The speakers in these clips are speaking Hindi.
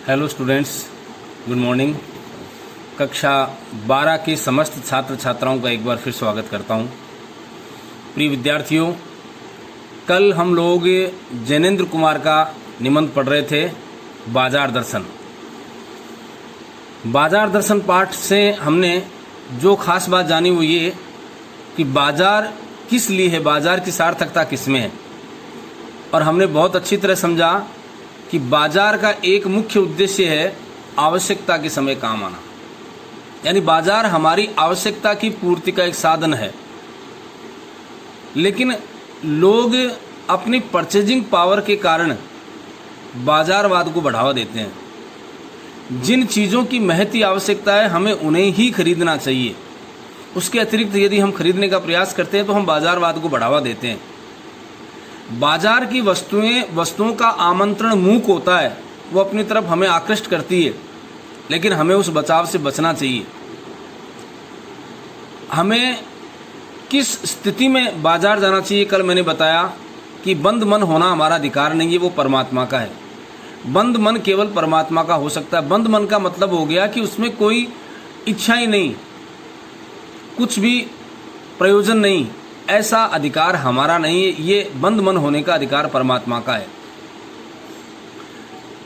Hello students, good morning. कक्षा 12 के समस्त छात्र छात्राओं का एक बार फिर स्वागत करता हूं। प्रिय विद्यार्थियों, कल हम लोग जैनेन्द्र कुमार का निबंध पढ़ रहे थे, बाजार दर्शन। बाजार दर्शन पाठ से हमने जो खास बात जानी वो ये कि बाजार किस लिए है, बाजार की सार्थकता किस में है। और हमने बहुत अच्छी तरह समझा कि बाजार का एक मुख्य उद्देश्य है आवश्यकता के समय काम आना, यानी बाजार हमारी आवश्यकता की पूर्ति का एक साधन है। लेकिन लोग अपनी परचेजिंग पावर के कारण बाजारवाद को बढ़ावा देते हैं। जिन चीज़ों की महती आवश्यकता है हमें उन्हें ही खरीदना चाहिए। उसके अतिरिक्त यदि हम खरीदने का प्रयास करते हैं तो हम बाजारवाद को बढ़ावा देते हैं। बाजार की वस्तुओं का आमंत्रण मूक होता है, वो अपनी तरफ हमें आकृष्ट करती है, लेकिन हमें उस बचाव से बचना चाहिए। हमें किस स्थिति में बाजार जाना चाहिए, कल मैंने बताया कि बंद मन होना हमारा अधिकार नहीं है, वो परमात्मा का है। बंद मन केवल परमात्मा का हो सकता है। बंद मन का मतलब हो गया कि उसमें कोई इच्छा ही नहीं, कुछ भी प्रयोजन नहीं, ऐसा अधिकार हमारा नहीं है। ये बंद मन होने का अधिकार परमात्मा का है।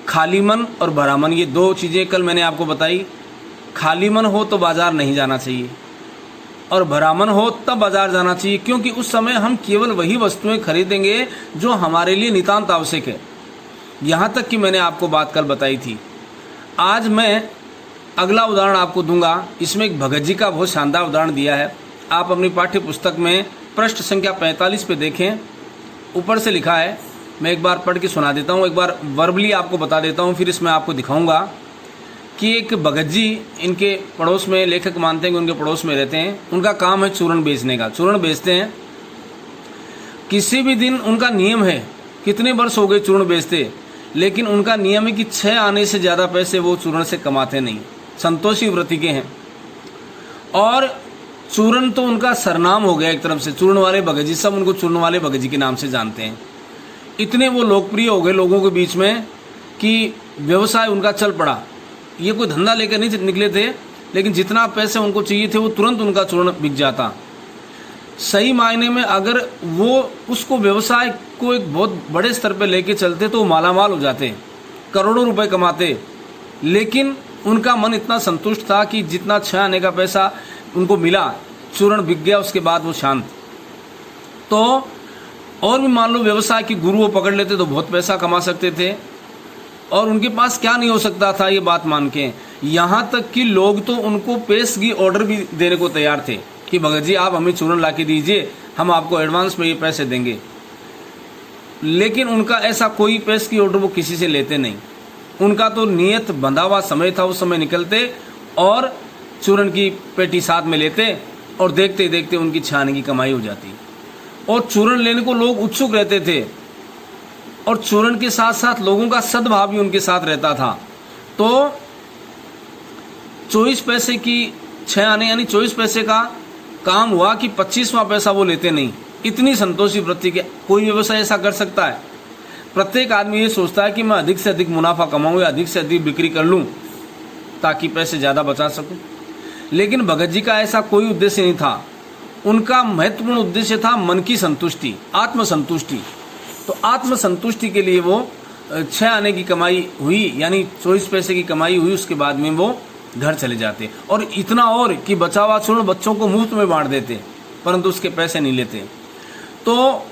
खाली मन और भरा मन, ये दो चीज़ें कल मैंने आपको बताई। खाली मन हो तो बाजार नहीं जाना चाहिए और भरा मन हो तब बाजार जाना चाहिए, क्योंकि उस समय हम केवल वही वस्तुएं खरीदेंगे जो हमारे लिए नितांत आवश्यक है। यहाँ तक कि मैंने आपको बात कल बताई थी। आज मैं अगला उदाहरण आपको दूंगा। इसमें एक भगत जी का बहुत शानदार उदाहरण दिया है। आप अपनी पाठ्य पुस्तक में पृष्ठ संख्या 45 पे देखें, ऊपर से लिखा है। मैं एक बार पढ़ के सुना देता हूँ, एक बार वर्बली आपको बता देता हूँ, फिर इसमें आपको दिखाऊंगा कि एक भगत जी, इनके पड़ोस में, लेखक मानते हैं कि उनके पड़ोस में रहते हैं। उनका काम है चूर्ण बेचने का, चूर्ण बेचते हैं। किसी भी दिन उनका नियम है, कितने वर्ष हो गए चूर्ण बेचते, लेकिन उनका नियम है कि 6 आने से ज़्यादा पैसे वो चूर्ण से कमाते नहीं। संतोषी वृत्ति के हैं और चूर्ण तो उनका सरनाम हो गया एक तरफ से। चूर्ण वाले भगत जी, सब उनको चूर्ण वाले भगत जी के नाम से जानते हैं। इतने वो लोकप्रिय हो गए लोगों के बीच में कि व्यवसाय उनका चल पड़ा। ये कोई धंधा लेकर नहीं निकले थे, लेकिन जितना पैसे उनको चाहिए थे वो तुरंत उनका चूर्ण बिक जाता। सही मायने में अगर वो उसको व्यवसाय को एक बहुत बड़े स्तर पर लेके चलते तो वो मालामाल हो जाते, करोड़ों रुपए कमाते। लेकिन उनका मन इतना संतुष्ट था कि जितना 6 आने का पैसा उनको मिला, चूर्ण बिक गया, उसके बाद वो शांत। तो और भी मान लो व्यवसाय की गुरु वो पकड़ लेते तो बहुत पैसा कमा सकते थे, और उनके पास क्या नहीं हो सकता था, ये बात मान के। यहाँ तक कि लोग तो उनको पेशगी ऑर्डर भी देने को तैयार थे कि भगत जी आप हमें चूर्ण ला के दीजिए, हम आपको एडवांस में ये पैसे देंगे। लेकिन उनका ऐसा कोई पेशगी ऑर्डर वो किसी से लेते नहीं। उनका तो नियत बंधा हुआ समय था, उस समय निकलते और चूर्ण की पेटी साथ में लेते और देखते देखते उनकी 6 आने की कमाई हो जाती। और चूर्ण लेने को लोग उत्सुक रहते थे, और चूर्ण के साथ साथ लोगों का सद्भाव भी उनके साथ रहता था। तो 24 पैसे की 6 आने यानी 24 पैसे का काम हुआ कि 25वां पैसा वो लेते नहीं। इतनी संतोषी वृत्ति के कोई व्यवसाय ऐसा कर सकता है? प्रत्येक आदमी ये सोचता है कि मैं अधिक से अधिक मुनाफा कमाऊं या अधिक से अधिक बिक्री कर लूं ताकि पैसे ज़्यादा बचा सकूं। लेकिन भगत जी का ऐसा कोई उद्देश्य नहीं था। उनका महत्वपूर्ण उद्देश्य था मन की संतुष्टि, आत्मसंतुष्टि। तो आत्मसंतुष्टि के लिए वो 6 आने की कमाई हुई, यानी 24 पैसे की कमाई हुई, उसके बाद में वो घर चले जाते। और इतना और कि बचा हुआ चूर्ण बच्चों को मुफ्त में बांट देते, परंतु उसके पैसे नहीं लेते। तो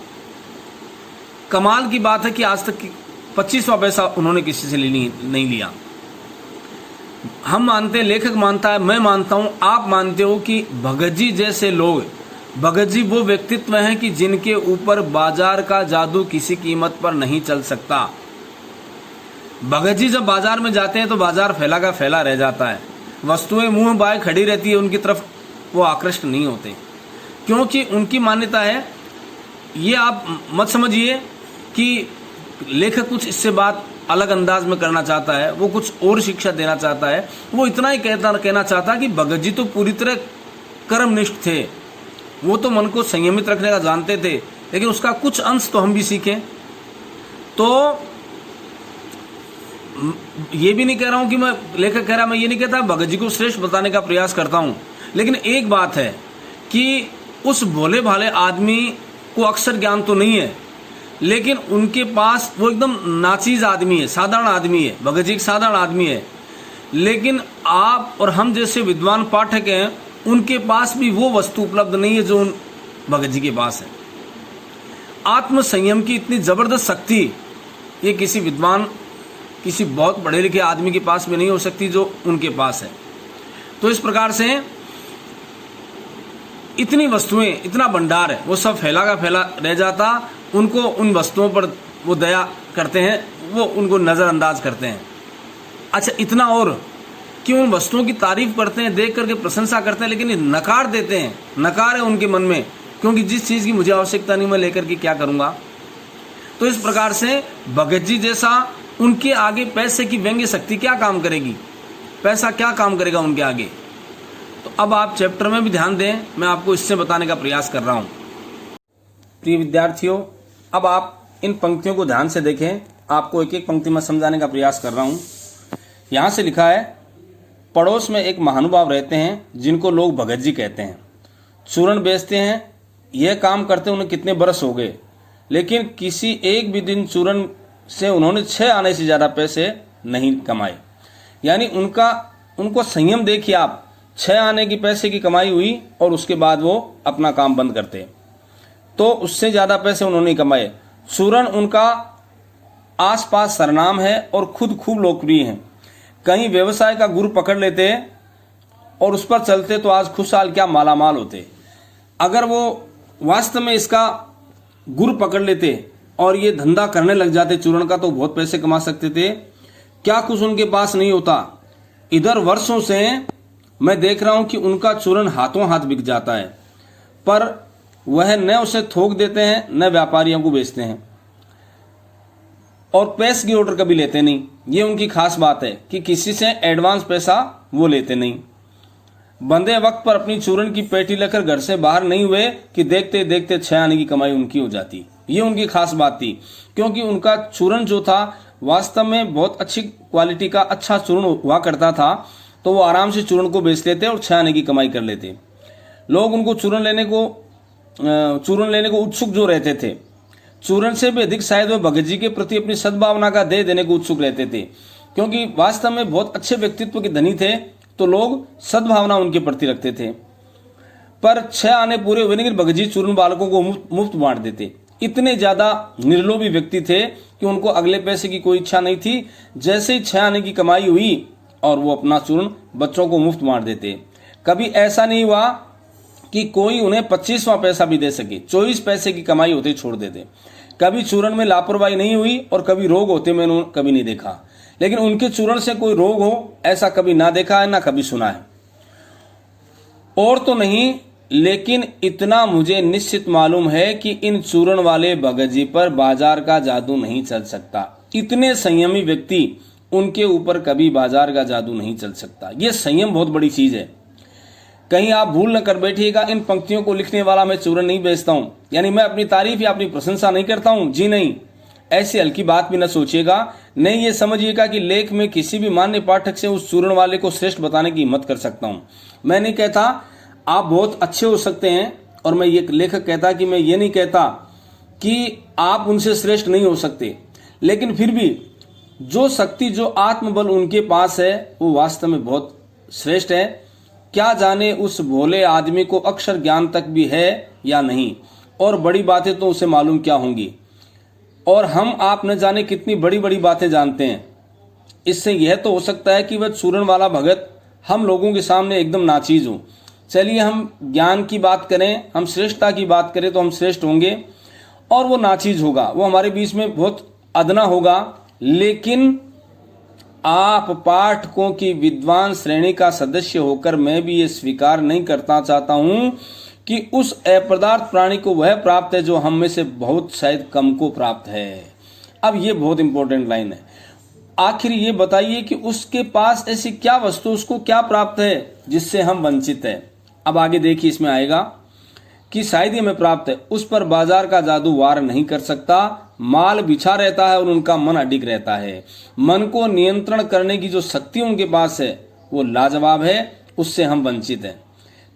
कमाल की बात है कि आज तक 25वां पैसा उन्होंने किसी से नहीं लिया। हम मानते हैं, लेखक मानता है, मैं मानता हूं, आप मानते हो कि भगत जी जैसे लोग, भगत जी वो व्यक्तित्व हैं कि जिनके ऊपर बाजार का जादू किसी कीमत पर नहीं चल सकता। भगत जी जब बाजार में जाते हैं तो बाजार फैला का फैला रह जाता है। वस्तुएं मुंह बाय खड़ी रहती है, उनकी तरफ वो आकृष्ट नहीं होते, क्योंकि उनकी मान्यता है। ये आप मत समझिए कि लेखक कुछ इससे बात अलग अंदाज में करना चाहता है, वो कुछ और शिक्षा देना चाहता है। वो इतना ही कहना चाहता कि भगत जी तो पूरी तरह कर्मनिष्ठ थे, वो तो मन को संयमित रखने का जानते थे, लेकिन उसका कुछ अंश तो हम भी सीखें। तो ये भी नहीं कह रहा हूं कि मैं, लेखक कह रहा, मैं ये नहीं कहता भगत जी को श्रेष्ठ बताने का प्रयास करता हूं, लेकिन एक बात है कि उस भोले भाले आदमी को अक्षर ज्ञान तो नहीं है, लेकिन उनके पास वो एकदम नाचीज आदमी है, साधारण आदमी है। भगत जी एक साधारण आदमी है, लेकिन आप और हम जैसे विद्वान पाठक हैं, उनके पास भी वो वस्तु उपलब्ध नहीं है जो उन भगत जी के पास है। आत्म संयम की इतनी जबरदस्त शक्ति ये किसी विद्वान, किसी बहुत पढ़े लिखे आदमी के पास में नहीं हो सकती जो उनके पास है। तो इस प्रकार से इतनी वस्तुएं, इतना भंडार है, वो सब फैला का फैला रह जाता। उनको उन वस्तुओं पर वो दया करते हैं, वो उनको नज़रअंदाज करते हैं। अच्छा, इतना और कि उन वस्तुओं की तारीफ करते हैं, देख करके प्रशंसा करते हैं, लेकिन नकार देते हैं, नकार है उनके मन में, क्योंकि जिस चीज़ की मुझे आवश्यकता नहीं मैं लेकर के क्या करूँगा। तो इस प्रकार से भगत जी जैसा, उनके आगे पैसे की व्यंग्य शक्ति क्या काम करेगी, पैसा क्या काम करेगा उनके आगे। तो अब आप चैप्टर में भी ध्यान दें, मैं आपको इससे बताने का प्रयास कर रहा हूँ। प्रिय विद्यार्थियों, अब आप इन पंक्तियों को ध्यान से देखें, आपको एक एक पंक्ति में समझाने का प्रयास कर रहा हूँ। यहाँ से लिखा है, पड़ोस में एक महानुभाव रहते हैं जिनको लोग भगत जी कहते हैं, चूर्ण बेचते हैं। यह काम करते उन्हें कितने बरस हो गए, लेकिन किसी एक भी दिन चूर्ण से उन्होंने 6 आने से ज़्यादा पैसे नहीं कमाए। यानी उनको संयम देखिए आप, 6 आने की पैसे की कमाई हुई और उसके बाद वो अपना काम बंद करते, तो उससे ज़्यादा पैसे उन्होंने नहीं कमाए। चूर्ण उनका आसपास सरनाम है और खुद खूब लोकप्रिय हैं। कहीं व्यवसाय का गुरु पकड़ लेते और उस पर चलते तो आज खुशहाल क्या मालामाल होते। अगर वो वास्तव में इसका गुरु पकड़ लेते और ये धंधा करने लग जाते चूर्ण का, तो बहुत पैसे कमा सकते थे। क्या कुछ उनके पास नहीं होता। इधर वर्षों से मैं देख रहा हूं कि उनका चूर्ण हाथों हाथ बिक जाता है, पर वह न उसे थोक देते हैं न व्यापारियों को बेचते हैं, और पैसे की ऑर्डर कभी लेते नहीं। ये उनकी खास बात है कि किसी से एडवांस पैसा वो लेते नहीं। बंदे वक्त पर अपनी चूर्ण की पेटी लेकर घर से बाहर नहीं हुए कि देखते देखते 6 आने की कमाई उनकी हो जाती। ये उनकी खास बात थी, क्योंकि उनका चूर्ण जो था वास्तव में बहुत अच्छी क्वालिटी का अच्छा चूर्ण हुआ करता था, तो वो आराम से चूर्ण को बेच लेते और 6 आने की कमाई कर लेते। लोग उनको चूर्ण लेने को उत्सुक जो रहते थे, चूर्ण से भी अधिक शायद वे भगत जी के प्रति अपनी सद्भावना का दे देने को उत्सुक रहते थे, क्योंकि वास्तव में बहुत अच्छे व्यक्तित्व के धनी थे, तो लोग सद्भावना उनके प्रति रखते थे। पर 6 आने पूरे हुए नहीं, भगत जी चूर्ण बालकों को मुफ्त बांट देते। इतने ज्यादा निर्लोभी व्यक्ति थे कि उनको अगले पैसे की कोई इच्छा नहीं थी। जैसे ही 6 आने की कमाई हुई और वो अपना चूर्ण बच्चों को मुफ्त बांट देते। कभी ऐसा नहीं हुआ कि कोई उन्हें 25वां पैसा भी दे सके। 24 पैसे की कमाई होते छोड़ देते। कभी चूर्ण में लापरवाही नहीं हुई और कभी रोग होते मैंने कभी नहीं देखा, लेकिन उनके चूर्ण से कोई रोग हो ऐसा कभी ना देखा है ना कभी सुना है। और तो नहीं, लेकिन इतना मुझे निश्चित मालूम है कि इन चूर्ण वाले भगत जी पर बाजार का जादू नहीं चल सकता। इतने संयमी व्यक्ति, उनके ऊपर कभी बाजार का जादू नहीं चल सकता। ये संयम बहुत बड़ी चीज है। कहीं आप भूल न कर बैठिएगा, इन पंक्तियों को लिखने वाला मैं चूर्ण नहीं बेचता हूं, यानी मैं अपनी तारीफ या अपनी प्रशंसा नहीं करता हूं। जी नहीं, ऐसी हल्की बात भी न सोचिएगा। नहीं, ये समझिएगा कि लेख में किसी भी मान्य पाठक से उस चूर्ण वाले को श्रेष्ठ बताने की हिम्मत कर सकता हूं। मैं नहीं कहता आप बहुत अच्छे हो सकते हैं, और मैं ये लेखक कहता कि मैं ये नहीं कहता कि आप उनसे श्रेष्ठ नहीं हो सकते, लेकिन फिर भी जो शक्ति, जो आत्मबल उनके पास है वो वास्तव में बहुत श्रेष्ठ है। क्या जाने उस भोले आदमी को अक्षर ज्ञान तक भी है या नहीं, और बड़ी बातें तो उसे मालूम क्या होंगी, और हम आप न जाने कितनी बड़ी बड़ी बातें जानते हैं। इससे यह तो हो सकता है कि वह चूर्ण वाला भगत हम लोगों के सामने एकदम नाचीज हो। चलिए हम ज्ञान की बात करें, हम श्रेष्ठता की बात करें तो हम श्रेष्ठ होंगे, और वो नाचीज होगा, वो हमारे बीच में बहुत अदना होगा। लेकिन आप पाठकों की विद्वान श्रेणी का सदस्य होकर मैं भी ये स्वीकार नहीं करता चाहता हूं कि उस अपदार्थ प्राणी को वह प्राप्त है जो हम में से बहुत शायद कम को प्राप्त है। अब ये बहुत इंपॉर्टेंट लाइन है। आखिर ये बताइए कि उसके पास ऐसी क्या वस्तु, उसको क्या प्राप्त है जिससे हम वंचित है। अब आगे देखिए, इसमें आएगा कि शायद ये में प्राप्त है, उस पर बाजार का जादू वार नहीं कर सकता। माल बिछा रहता है और उनका मन अडिग रहता है। मन को नियंत्रण करने की जो शक्ति उनके पास है वो लाजवाब है, उससे हम वंचित हैं।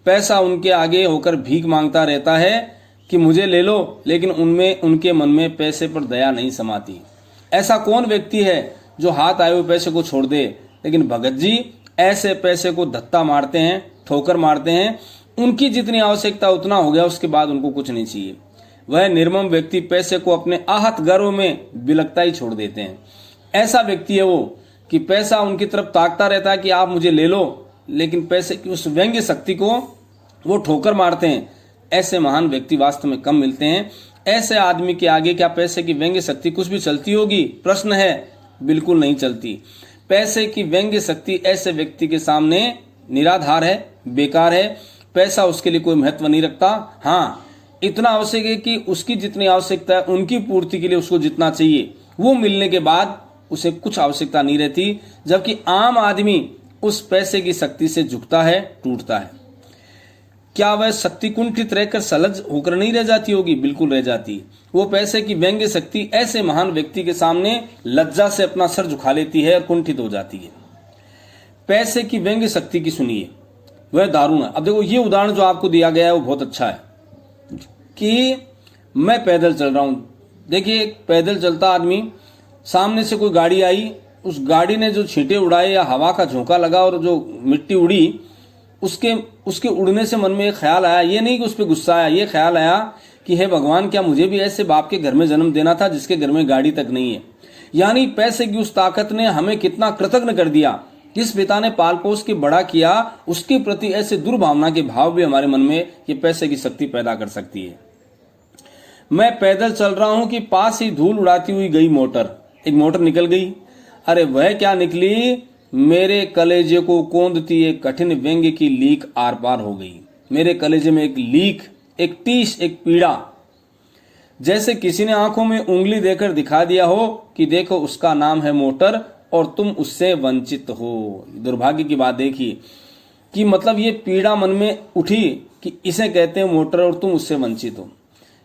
पैसा उनके आगे होकर भीख मांगता रहता है कि मुझे ले लो, लेकिन उनके मन में पैसे पर दया नहीं समाती। ऐसा कौन व्यक्ति है जो हाथ आए हुए पैसे को छोड़ दे? लेकिन भगत जी ऐसे पैसे को धत्ता मारते हैं, ठोकर मारते हैं। उनकी जितनी आवश्यकता उतना हो गया, उसके बाद उनको कुछ नहीं चाहिए। वह निर्मम व्यक्ति पैसे को अपने आहत गर्व में बिलकता ही छोड़ देते हैं। ऐसा व्यक्ति है वो कि पैसा उनकी तरफ ताकता रहता है कि आप मुझे ले लो, लेकिन पैसे की उस व्यंग्य शक्ति को वो ठोकर मारते हैं। ऐसे महान व्यक्ति वास्तव में कम मिलते हैं। ऐसे आदमी के आगे क्या पैसे की व्यंग्य शक्ति कुछ भी चलती होगी? प्रश्न है, बिल्कुल नहीं चलती। पैसे की व्यंग्य शक्ति ऐसे व्यक्ति के सामने निराधार है, बेकार है। पैसा उसके लिए कोई महत्व नहीं रखता। हाँ, इतना आवश्यक है कि उसकी जितनी आवश्यकता है उनकी पूर्ति के लिए उसको जितना चाहिए वो मिलने के बाद उसे कुछ आवश्यकता नहीं रहती। जबकि आम आदमी उस पैसे की शक्ति से झुकता है, टूटता है। क्या वह शक्ति कुंठित रहकर सलज होकर नहीं रह जाती होगी? बिल्कुल रह जाती। वो पैसे की व्यंग्य शक्ति ऐसे महान व्यक्ति के सामने लज्जा से अपना सर झुका लेती है और कुंठित हो जाती है। पैसे की व्यंग्य शक्ति की सुनिए, वह दारुण है। अब देखो, ये उदाहरण जो आपको दिया गया है वो बहुत अच्छा है कि मैं पैदल चल रहा हूं। देखिए, पैदल चलता आदमी, सामने से कोई गाड़ी आई, उस गाड़ी ने जो छींटे उड़ाए या हवा का झोंका लगा और जो मिट्टी उड़ी, उसके उड़ने से मन में एक ख्याल आया। ये नहीं कि उस पर गुस्सा आया, ये ख्याल आया कि हे भगवान, क्या मुझे भी ऐसे बाप के घर में जन्म देना था जिसके घर में गाड़ी तक नहीं है। यानी पैसे की उस ताकत ने हमें कितना कृतज्ञ कर दिया। जिस पिता ने पाल पोस के बड़ा किया, उसके प्रति ऐसे दुर्भावना के भाव भी हमारे मन में ये पैसे की शक्ति पैदा कर सकती है। मैं पैदल चल रहा हूं कि पास ही धूल उड़ाती हुई गई मोटर, एक मोटर निकल गई। अरे वह क्या निकली, मेरे कलेजे को कौंधती एक कठिन व्यंग्य की लीक आर पार हो गई। मेरे कलेजे में एक लीक, एक टीस, एक पीड़ा, जैसे किसी ने आंखों में उंगली देकर दिखा दिया हो कि देखो उसका नाम है मोटर और तुम उससे वंचित हो। दुर्भाग्य की बात देखिए कि मतलब ये पीड़ा मन में उठी कि इसे कहते हैं मोटर और तुम उससे वंचित हो।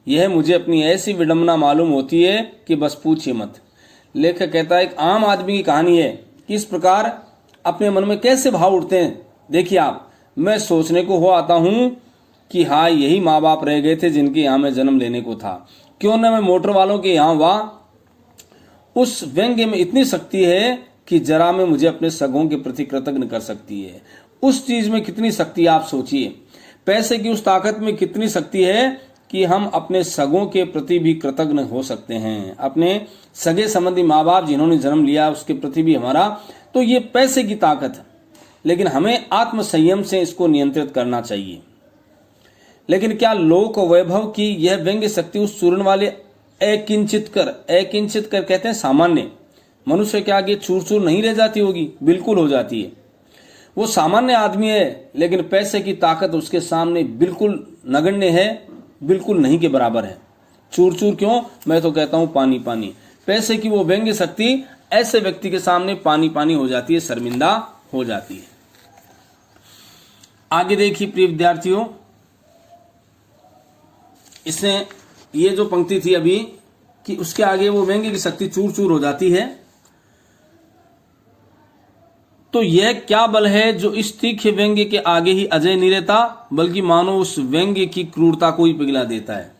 यह मुझे अपनी ऐसी विडंबना मालूम होती है कि बस पूछिए मत। लेखक कहता है एक आम आदमी की कहानी है कि इस प्रकार अपने मन में कैसे भाव उठते हैं। देखिए आप, मैं सोचने को हो आता हूं कि हाँ, यही माँ बाप रह गए थे जिनके यहाँ मैं जन्म लेने को था। क्यों न मैं मोटर वालों के यहाँ हुआ। उस व्यंग्य में इतनी शक्ति है कि जरा में मुझे अपने सगों के प्रति कृतज्ञ कर सकती है। उस चीज में कितनी शक्ति आप सोचिए। पैसे की उस ताकत में कितनी शक्ति है कि हम अपने सगों के प्रति भी कृतज्ञ हो सकते हैं। अपने सगे संबंधी माँ बाप जिन्होंने जन्म लिया उसके प्रति भी हमारा, तो ये पैसे की ताकत है। लेकिन हमें आत्म संयम से इसको नियंत्रित करना चाहिए। लेकिन क्या लोक वैभव की यह व्यंग्य शक्ति उस चूर्ण वाले अकिंचित कर कहते हैं सामान्य मनुष्य के आगे चूर चूर नहीं रह जाती होगी? बिल्कुल हो जाती है। वो सामान्य आदमी है, लेकिन पैसे की ताकत उसके सामने बिल्कुल नगण्य है, बिल्कुल नहीं के बराबर है। चूर चूर क्यों? मैं तो कहता हूं पानी पानी। पैसे की वो व्यंग्य शक्ति ऐसे व्यक्ति के सामने पानी पानी हो जाती है, शर्मिंदा हो जाती है। आगे देखिए प्रिय विद्यार्थियों, इसने ये जो पंक्ति थी अभी कि उसके आगे वो व्यंग्य की शक्ति चूर चूर हो जाती है। तो यह क्या बल है जो इस तीखे व्यंग्य के आगे ही अजय नहीं रहता, बल्कि मानो उस व्यंग्य की क्रूरता को ही पिघला देता है।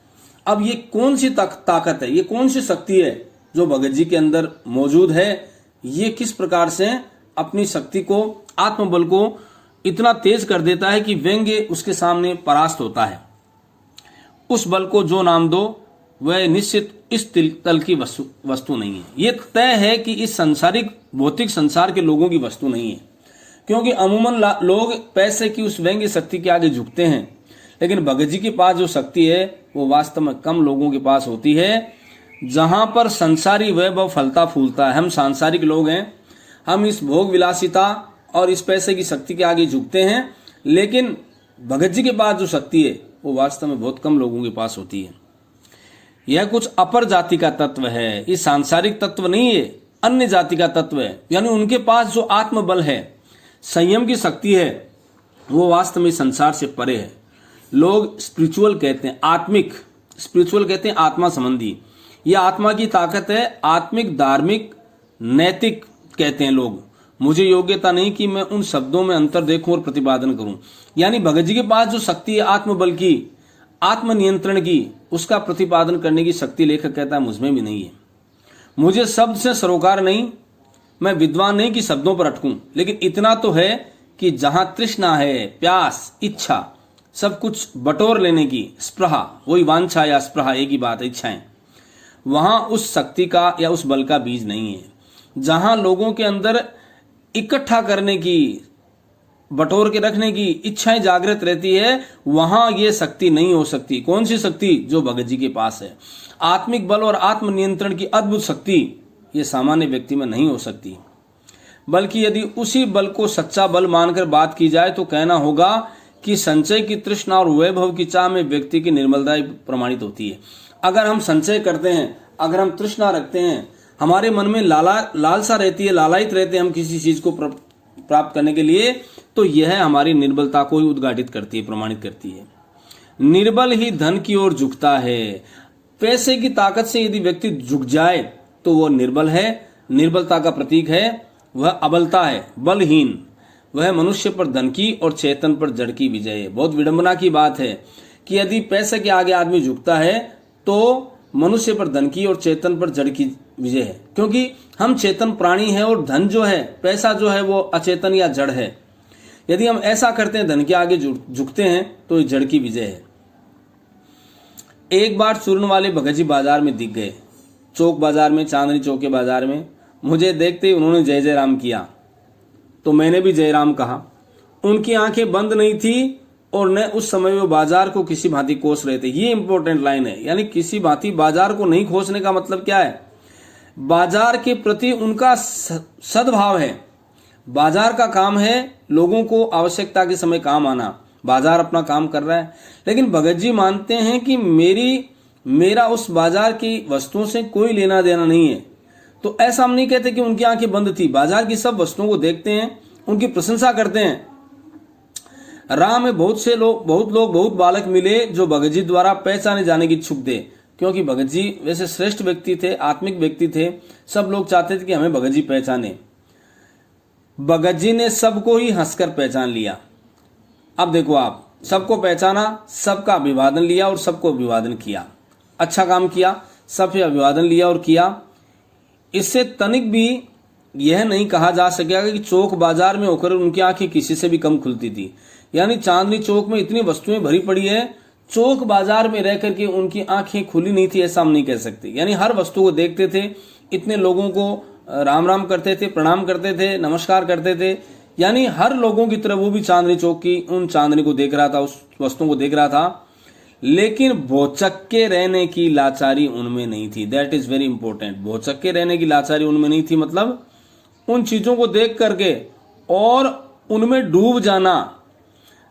अब ये कौन सी ताकत है, ये कौन सी शक्ति है जो भगत जी के अंदर मौजूद है? ये किस प्रकार से अपनी शक्ति को, आत्मबल को इतना तेज कर देता है कि व्यंग्य उसके सामने परास्त होता है। उस बल को जो नाम दो वह निश्चित इस तल की वस्तु नहीं है। यह तय है कि इस संसारिक भौतिक संसार के लोगों की वस्तु नहीं है, क्योंकि अमूमन लोग पैसे की उस व्यंग्य शक्ति के आगे झुकते हैं। लेकिन भगत जी के पास जो शक्ति है वो वास्तव में कम लोगों के पास होती है। जहां पर संसारी वैभव फलता फूलता है, हम सांसारिक लोग हैं, हम इस भोग विलासिता और इस पैसे की शक्ति के आगे झुकते हैं। लेकिन भगत जी के पास जो शक्ति है वो वास्तव में बहुत कम लोगों के पास होती है। यह कुछ अपर जाति का तत्व है, ये सांसारिक तत्व नहीं है, अन्य जाति का तत्व है। यानी उनके पास जो आत्मबल है, संयम की शक्ति है, वो वास्तव में संसार से परे है। लोग स्पिरिचुअल कहते हैं, आत्मिक, स्पिरिचुअल कहते हैं आत्मा संबंधी। यह आत्मा की ताकत है। आत्मिक, धार्मिक, नैतिक कहते हैं लोग। मुझे योग्यता नहीं कि मैं उन शब्दों में अंतर देखूं और प्रतिपादन करूं। यानी भगत जी के पास जो शक्ति है आत्मबल की, आत्मनियंत्रण की, उसका प्रतिपादन करने की शक्ति लेखक कहता है मुझमें भी नहीं है। मुझे शब्द से सरोकार नहीं, मैं विद्वान नहीं कि शब्दों पर अटकूं, लेकिन इतना तो है कि जहां तृष्णा है, प्यास, इच्छा, सब कुछ बटोर लेने की स्पृहा, वही वांछा या स्पृहा एक ही बात है, इच्छाएं, वहां उस शक्ति का या उस बल का बीज नहीं है। जहां लोगों के अंदर इकट्ठा करने की, बटोर के रखने की इच्छाएं जागृत रहती है, वहां ये शक्ति नहीं हो सकती। कौन सी शक्ति? जो भगत जी के पास है। आत्मिक बल और आत्मनियंत्रण की अद्भुत शक्ति ये सामान्य व्यक्ति में नहीं हो सकती। बल्कि यदि उसी बल को सच्चा बल मानकर बात की जाए तो कहना होगा कि संचय की तृष्णा और वैभव की चाह में व्यक्ति की निर्मलता प्रमाणित होती है। अगर हम संचय करते हैं, अगर हम तृष्णा रखते हैं, हमारे मन में लालसा रहती है, लालायित रहते हैं हम किसी चीज को प्राप्त करने के लिए, तो यह हमारी निर्बलता को ही उद्घाटित करती है, प्रमाणित करती है। निर्बल ही धन की ओर झुकता है। पैसे की ताकत से यदि व्यक्ति झुक जाए तो वह निर्बल है। निर्बलता का प्रतीक है वह अबलता है, बलहीन। वह मनुष्य पर धन की और चेतन पर जड़ की विजय है। बहुत विडंबना की बात है कि यदि पैसे के आगे आदमी झुकता है तो मनुष्य पर धन की और चेतन पर जड़ की विजय है, क्योंकि हम चेतन प्राणी हैं और धन जो है, पैसा जो है, वो अचेतन या जड़ है। यदि हम ऐसा करते हैं, धन के आगे झुकते हैं, तो ये जड़ की विजय है। एक बार चूर्ण वाले भगत जी बाजार में दिख गए, चौक बाजार में, चांदनी चौक के बाजार में। मुझे देखते ही उन्होंने जय जय राम किया, तो मैंने भी जय राम कहा। उनकी आंखें बंद नहीं थी और न उस समय वो बाजार को किसी भांति कोस रहे थे। ये इंपॉर्टेंट लाइन है। यानी किसी भांति बाजार को नहीं खोसने का मतलब क्या है? बाजार के प्रति उनका सद्भाव है। बाजार का काम है लोगों को आवश्यकता के समय काम आना। बाजार अपना काम कर रहा है, लेकिन भगत जी मानते हैं कि मेरा उस बाजार की वस्तुओं से कोई लेना देना नहीं है। तो ऐसा हम नहीं कहते कि उनकी आंखें बंद थी। बाजार की सब वस्तुओं को देखते हैं, उनकी प्रशंसा करते हैं। राह में बहुत बालक मिले जो भगत जी द्वारा पहचाने जाने की इच्छुक थे, क्योंकि भगत जी वैसे श्रेष्ठ व्यक्ति थे, आत्मिक व्यक्ति थे। सब लोग चाहते थे कि हमें भगत जी पहचाने। भगत जी ने सबको ही हंसकर पहचान लिया। अब देखो, आप सबको पहचाना, सबका अभिवादन लिया और सबको अभिवादन किया। अच्छा काम किया, सबसे अभिवादन लिया और किया। इससे तनिक भी यह नहीं कहा जा सकेगा कि चौक बाजार में होकर उनकी आंखें किसी से भी कम खुलती थी। यानी चांदनी चौक में इतनी वस्तुएं भरी पड़ी है, चौक बाजार में रह करके उनकी आंखें खुली नहीं थी, ऐसा हम नहीं कह सकते। यानी हर वस्तु को देखते थे, इतने लोगों को राम राम करते थे, प्रणाम करते थे, नमस्कार करते थे। यानी हर लोगों की तरह वो भी चांदनी चौक की उन चांदनी को देख रहा था, उस वस्तुओं को देख रहा था। लेकिन भौचक्के रहने की लाचारी उनमें नहीं थी। That is very important. भौचक्के रहने की लाचारी उनमें नहीं थी, मतलब उन चीजों को देख करके और उनमें डूब जाना।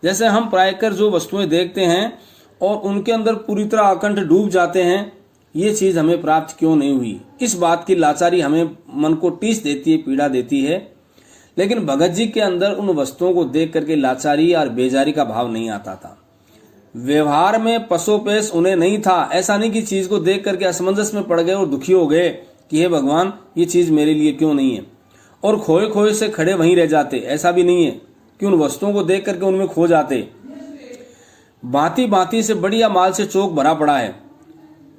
जैसे हम प्रायकर जो वस्तुएं देखते हैं और उनके अंदर पूरी तरह अकंठ डूब जाते हैं, ये चीज हमें प्राप्त क्यों नहीं हुई, इस बात की लाचारी हमें मन को टीस देती है, पीड़ा देती है। लेकिन भगत जी के अंदर उन वस्तुओं को देख करके लाचारी और बेजारी का भाव नहीं आता था। व्यवहार में पसोपेश उन्हें नहीं था। ऐसा नहीं कि चीज को देख करके असमंजस में पड़ गए और दुखी हो गए कि हे भगवान, ये चीज मेरे लिए क्यों नहीं है, और खोए खोए से खड़े वहीं रह जाते। ऐसा भी नहीं है कि उन वस्तुओं को देख करके उनमें खो जाते। भांति भांति से बढ़िया माल से चौक भरा पड़ा है,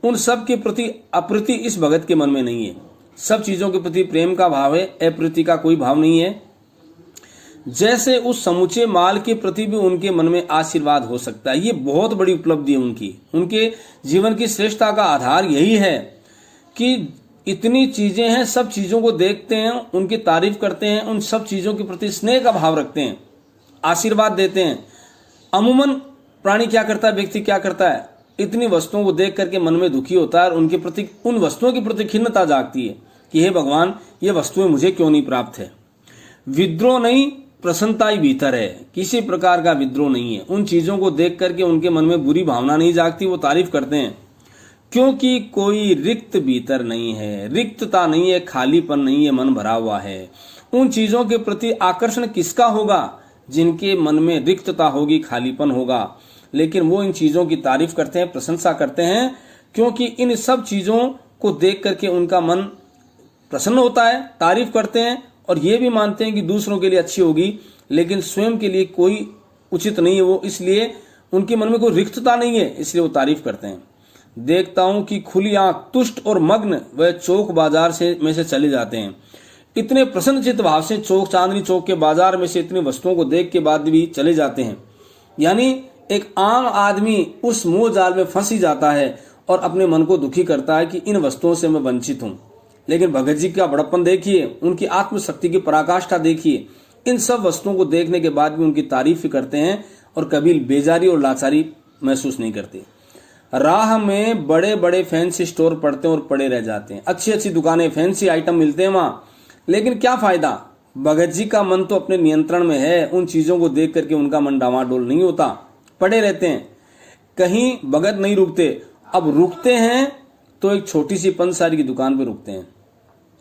उन सब के प्रति अप्रीति इस भगत के मन में नहीं है। सब चीजों के प्रति प्रेम का भाव है, अप्रीति का कोई भाव नहीं है। जैसे उस समूचे माल के प्रति भी उनके मन में आशीर्वाद हो सकता है। ये बहुत बड़ी उपलब्धि है उनकी। उनके जीवन की श्रेष्ठता का आधार यही है कि इतनी चीजें हैं, सब चीजों को देखते हैं, उनकी तारीफ करते हैं, उन सब चीजों के प्रति स्नेह का भाव रखते हैं, आशीर्वाद देते हैं। अमूमन प्राणी क्या करता है, व्यक्ति क्या करता है, इतनी वस्तुओं को देख करके मन में दुखी होता है और उनके प्रति, उन वस्तुओं के प्रति खिन्नता जागती है कि हे भगवान, ये वस्तुएं मुझे क्यों नहीं प्राप्त है। विद्रोह नहीं, प्रसन्नता ही भीतर है। किसी प्रकार का विद्रोह नहीं है। उन चीजों को देख करके उनके मन में बुरी भावना नहीं जागती, वो तारीफ करते हैं, क्योंकि कोई रिक्त भीतर नहीं है, रिक्तता नहीं है, खालीपन नहीं है, मन भरा हुआ है। उन चीजों के प्रति आकर्षण किसका होगा? जिनके मन में रिक्तता होगी, खालीपन होगा। लेकिन वो इन चीजों की तारीफ करते हैं, प्रशंसा करते हैं, क्योंकि इन सब चीजों को देख करके उनका मन प्रसन्न होता है, तारीफ करते हैं और ये भी मानते हैं कि दूसरों के लिए अच्छी होगी, लेकिन स्वयं के लिए कोई उचित नहीं है वो, इसलिए उनके मन में कोई रिक्तता नहीं है, इसलिए वो तारीफ करते हैं। देखता हूं कि खुली आंख, तुष्ट और मग्न वह चौक बाजार में से चले जाते हैं। इतने प्रसन्नचित्त भाव से चांदनी चौक के बाजार में से इतनी वस्तुओं को देख के बाद भी चले जाते हैं। यानी एक आम आदमी उस मोह जाल में फंस ही जाता है और अपने मन को दुखी करता है कि इन वस्तुओं से मैं वंचित हूं। लेकिन भगत जी का बड़प्पन देखिए, उनकी आत्मशक्ति की पराकाष्ठा देखिए। इन सब वस्तुओं को देखने के बाद भी उनकी तारीफ करते हैं और कभी बेजारी और लाचारी महसूस नहीं करते। राह में बड़े बड़े फैंसी स्टोर पड़ते हैं और पड़े रह जाते हैं, अच्छी अच्छी दुकानें, फैंसी आइटम मिलते हैं वहां, लेकिन क्या फायदा। भगत जी का मन तो अपने नियंत्रण में है, उन चीजों को देख करके उनका मन डामाडोल नहीं होता, पड़े रहते हैं, कहीं भगत नहीं रुकते। अब रुकते हैं तो एक छोटी सी पंचसारी की दुकान पे रुकते हैं।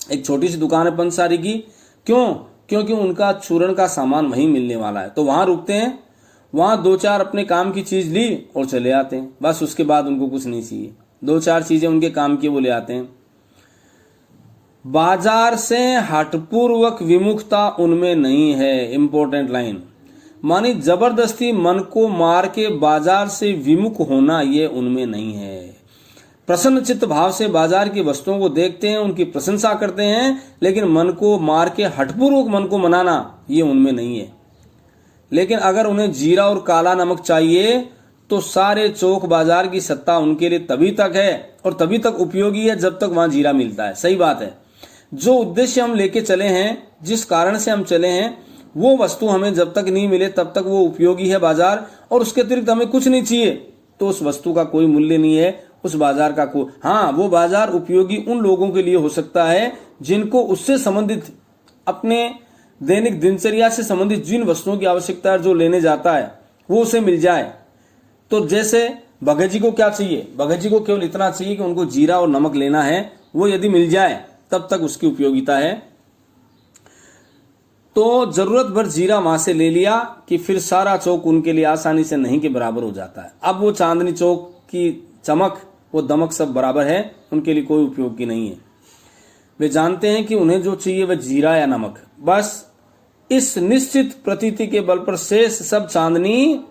एक छोटी सी दुकान है पंचसारी की, क्यों? क्योंकि उनका चूर्ण का सामान वहीं मिलने वाला है, तो वहां रुकते हैं, वहां 2-4 अपने काम की चीज ली और चले आते हैं, बस। उसके बाद उनको कुछ नहीं चाहिए, 2-4 चीजें उनके काम की वो ले आते हैं। बाजार से हठपूर्वक विमुखता उनमें नहीं है। इंपॉर्टेंट लाइन, मानी जबरदस्ती मन को मार के बाजार से विमुख होना ये उनमें नहीं है। प्रसन्न चित्त भाव से बाजार की वस्तुओं को देखते हैं, उनकी प्रशंसा करते हैं, लेकिन मन को मार के हठपूर्वक मन को मनाना ये उनमें नहीं है। लेकिन अगर उन्हें जीरा और काला नमक चाहिए तो सारे चौक बाजार की सत्ता उनके लिए तभी तक है और तभी तक उपयोगी है जब तक वहां जीरा मिलता है। सही बात है, जो उद्देश्य हम लेके चले हैं, जिस कारण से हम चले हैं, वो वस्तु हमें जब तक नहीं मिले तब तक वो उपयोगी है बाजार, और उसके अतिरिक्त हमें कुछ नहीं चाहिए तो उस वस्तु का कोई मूल्य नहीं है, उस बाजार का कोई। हाँ, वो बाजार उपयोगी उन लोगों के लिए हो सकता है जिनको उससे संबंधित, अपने दैनिक दिनचर्या से संबंधित जिन वस्तुओं की आवश्यकता है, जो लेने जाता है वो उसे मिल जाए। तो जैसे भगत जी को क्या चाहिए? भगत जी को केवल इतना चाहिए कि उनको जीरा और नमक लेना है, वो यदि मिल जाए तब तक उसकी उपयोगिता है। तो जरूरत भर जीरा वहां से ले लिया कि फिर सारा चौक उनके लिए आसानी से नहीं के बराबर हो जाता है। अब वो चांदनी चौक की चमक, वो दमक सब बराबर है, उनके लिए कोई उपयोग की नहीं है। वे जानते हैं कि उन्हें जो चाहिए वह जीरा या नमक, बस। इस निश्चित प्रतीति के बल पर शेष सब चांदनी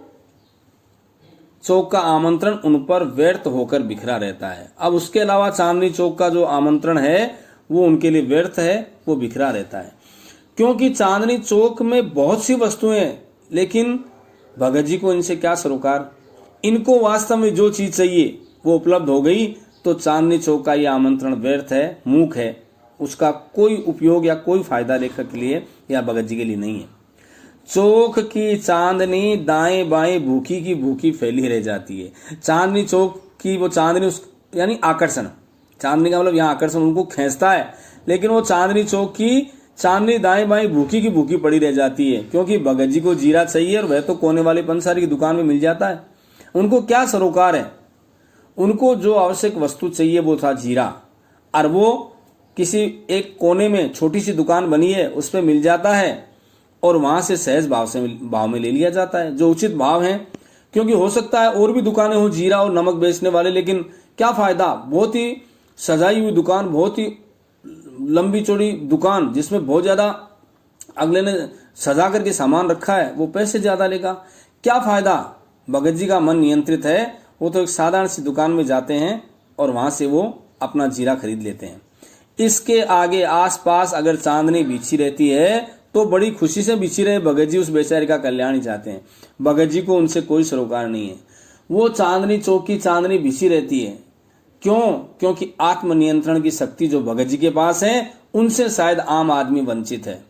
चौक का आमंत्रण उन पर व्यर्थ होकर बिखरा रहता है। अब उसके अलावा चांदनी चौक का जो आमंत्रण है वो उनके लिए व्यर्थ है, वो बिखरा रहता है, क्योंकि चांदनी चौक में बहुत सी वस्तुएं हैं, लेकिन भगत जी को इनसे क्या सरोकार। इनको वास्तव में जो चीज चाहिए वो उपलब्ध हो गई तो चांदनी चौक का ये आमंत्रण व्यर्थ है, मूक है, उसका कोई उपयोग या कोई फायदा लेखक के लिए या भगत जी के लिए नहीं है। चौक की चांदनी दाएं बाएं भूखी की भूखी फैली रह जाती है। चांदनी चौक की वो चांदनी, उस यानी आकर्षण, चांदनी का मतलब यहाँ आकर्षण उनको खींचता है, लेकिन वो चांदनी चौक की चांदनी दाएं बाएं भूखी की भूखी पड़ी रह जाती है, क्योंकि भगत जी को जीरा चाहिए और वह तो कोने वाली पंसारी की दुकान में मिल जाता है। उनको क्या सरोकार है, उनको जो आवश्यक वस्तु चाहिए वो था जीरा, और वो किसी एक कोने में छोटी सी दुकान बनी है उस पर मिल जाता है और वहां से सहज भाव में ले लिया जाता है, जो उचित भाव है। क्योंकि हो सकता है और भी दुकानें हो जीरा और नमक बेचने वाले, लेकिन क्या फायदा, बहुत ही सजाई हुई दुकान, बहुत ही लंबी चौड़ी दुकान जिसमें बहुत ज्यादा अगले ने सजा करके सामान रखा है, वो पैसे ज्यादा लेगा, क्या फायदा। भगत जी का मन नियंत्रित है, वो तो एक साधारण सी दुकान में जाते हैं और वहां से वो अपना जीरा खरीद लेते हैं। इसके आगे आसपास अगर चांदनी बिछी रहती है तो बड़ी खुशी से बिछी रहे, भगत जी उस बेचारे का कल्याण ही चाहते हैं। भगत जी को उनसे कोई सरोकार नहीं है। वो चांदनी चौक की चांदनी बिछी रहती है, क्यों? क्योंकि आत्मनियंत्रण की शक्ति जो भगत जी के पास है उनसे शायद आम आदमी वंचित है।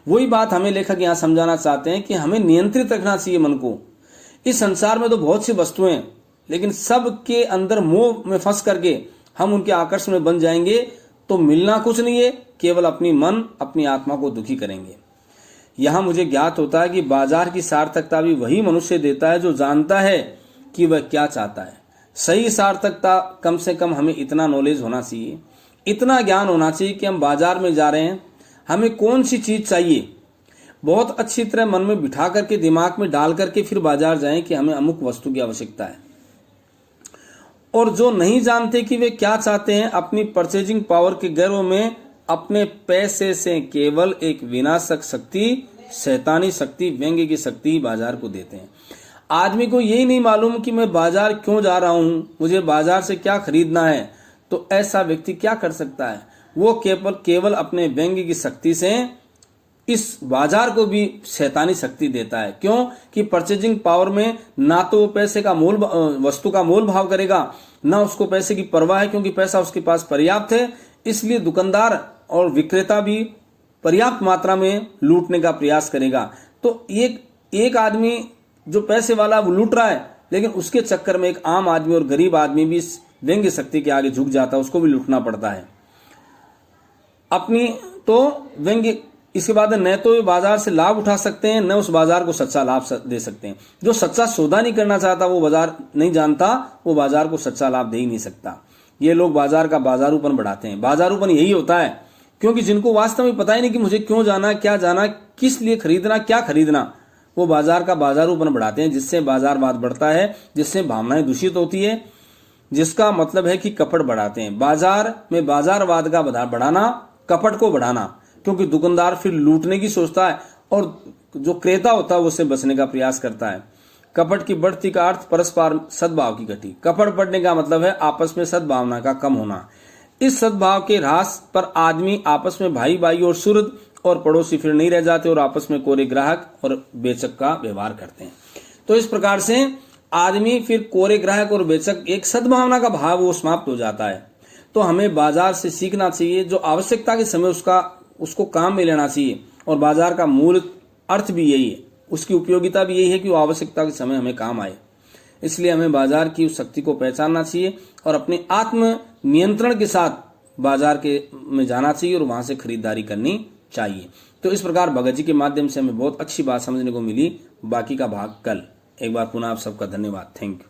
वही बात हमें लेखक यहाँ समझाना चाहते हैं कि हमें नियंत्रित रखना चाहिए मन को। इस संसार में तो बहुत सी वस्तुएं, लेकिन सब के अंदर मोह में फंस करके हम उनके आकर्षण में बन जाएंगे तो मिलना कुछ नहीं है, केवल अपनी मन अपनी आत्मा को दुखी करेंगे। यहां मुझे ज्ञात होता है कि बाजार की सार्थकता भी वही मनुष्य देता है जो जानता है कि वह क्या चाहता है। सही सार्थकता, कम से कम हमें इतना नॉलेज होना चाहिए, इतना ज्ञान होना चाहिए कि हम बाजार में जा रहे हैं, हमें कौन सी चीज चाहिए, बहुत अच्छी तरह मन में बिठा करके दिमाग में डाल करके फिर बाजार जाएं कि हमें अमुक वस्तु की आवश्यकता है। और जो नहीं जानते कि वे क्या चाहते हैं, अपनी परचेजिंग पावर के गर्व में अपने पैसे से केवल एक विनाशक शक्ति, शैतानी शक्ति, व्यंग्य की शक्ति बाजार को देते हैं। आदमी को यही नहीं मालूम कि मैं बाजार क्यों जा रहा हूं, मुझे बाजार से क्या खरीदना है, तो ऐसा व्यक्ति क्या कर सकता है? वो केवल अपने व्यंग्य की शक्ति से इस बाजार को भी शैतानी शक्ति देता है। क्यों? कि परचेजिंग पावर में ना तो वो पैसे का मोल, वस्तु का मोल भाव करेगा, ना उसको पैसे की परवाह है, क्योंकि पैसा उसके पास पर्याप्त है। इसलिए दुकानदार और विक्रेता भी पर्याप्त मात्रा में लूटने का प्रयास करेगा। तो एक आदमी जो पैसे वाला वो लूट रहा है, लेकिन उसके चक्कर में एक आम आदमी और गरीब आदमी भी इस व्यंग्य शक्ति के आगे झुक जाता है, उसको भी लूटना पड़ता है अपनी। तो व्यंग्य, इसके बाद न तो वे बाजार से लाभ उठा सकते हैं, न उस बाजार को सच्चा लाभ दे सकते हैं। जो सच्चा सौदा नहीं करना चाहता, वो बाजार नहीं जानता, वो बाजार को सच्चा लाभ दे ही नहीं सकता। ये लोग बाजार का बाजारूपन बढ़ाते हैं। बाजारूपन यही होता है, क्योंकि जिनको वास्तव में पता ही नहीं कि मुझे क्यों जाना, क्या जाना, किस लिए खरीदना, क्या खरीदना, वो बाजार का बाजारूपन बढ़ाते हैं, जिससे बाजारवाद बढ़ता है, जिससे भावनाएं दूषित होती है, जिसका मतलब है कि कपट बढ़ाते हैं। बाजार में बाजारवाद का बढ़ाना, कपट को बढ़ाना, क्योंकि दुकानदार फिर लूटने की सोचता है और जो क्रेता होता है वो उससे बचने का प्रयास करता है। कपट की बढ़ती का अर्थ परस्पर सद्भाव की घटी। कपट बढ़ने का मतलब है आपस में सद्भावना का कम होना। इस सद्भाव के ह्रास पर आदमी आपस में भाई भाई और सुहृद और पड़ोसी फिर नहीं रह जाते और आपस में कोरे ग्राहक और बेचक का व्यवहार करते हैं। तो इस प्रकार से आदमी फिर कोरे ग्राहक और बेचक, एक सद्भावना का भाव वो समाप्त हो जाता है। तो हमें बाजार से सीखना चाहिए, जो आवश्यकता के समय उसको काम में लेना चाहिए। और बाजार का मूल अर्थ भी यही है, उसकी उपयोगिता भी यही है कि वो आवश्यकता के समय हमें काम आए। इसलिए हमें बाजार की उस शक्ति को पहचानना चाहिए और अपने आत्म नियंत्रण के साथ बाजार में जाना चाहिए और वहां से खरीदारी करनी चाहिए। तो इस प्रकार भगत जी के माध्यम से हमें बहुत अच्छी बात समझने को मिली। बाकी का भाग कल। एक बार पुनः आप सबका धन्यवाद। Thank you.